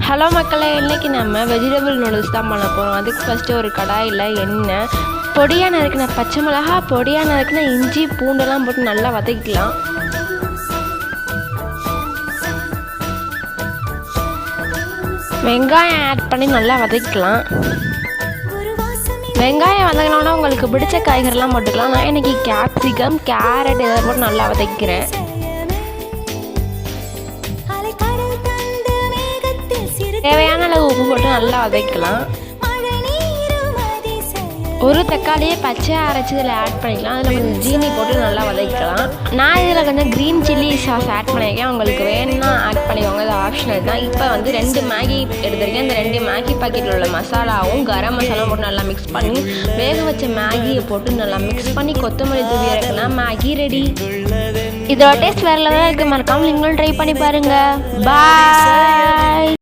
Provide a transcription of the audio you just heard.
Hello மக்களே, இன்றைக்கி நம்ம வெஜிடபிள் நூடுல்ஸ் தான் பண்ண போகிறோம். அதுக்கு ஃபஸ்ட்டு ஒரு கடாயில் எண்ணெய், பொடியாக நறுக்கின பச்சை மிளகா, பொடியாக நறுக்கின இஞ்சி பூண்டெல்லாம் போட்டு நல்லா வதக்கிக்கலாம். வெங்காயம் ஆட் பண்ணி நல்லா வதக்கலாம். வெங்காயம் வதங்கினோன்னா உங்களுக்கு பிடிச்ச காய்கறிலாம் போட்டுக்கலாம். நான் இன்றைக்கி கேப்சிகம், கேரட் இதை போட்டு நல்லா வதக்கிறேன். தேவையான அளவு உப்பு போட்டு நல்லா வதக்கலாம். ஒரு தக்காளியை பச்சையாக அரைச்சி இதில் ஆட் பண்ணிக்கலாம். அதில் கொஞ்சம் ஜீனி போட்டு நல்லா வதக்கலாம். நான் இதில் கொஞ்சம் க்ரீன் சில்லி சாஸ் ஆட் பண்ணியிருக்கேன். உங்களுக்கு வேணும்னா ஆட் பண்ணிக்கோங்க, அது ஆப்ஷனல் தான். இப்போ வந்து 2 மேகி எடுத்திருக்கேன். இந்த 2 மேகி பாக்கெட்டில் உள்ள மசாலாவும் கரம் மசாலாவும் போட்டு நல்லா மிக்ஸ் பண்ணி வேக வச்ச மேகியை போட்டு நல்லா மிக்ஸ் பண்ணி கொத்தமல்லி தூவி இறக்கலாம். Maggi ready. இதோட டேஸ்ட் வேறு லெவலில் இருக்குது. மறக்காமல் நீங்களும் ட்ரை பண்ணி பாருங்கள். பாய்.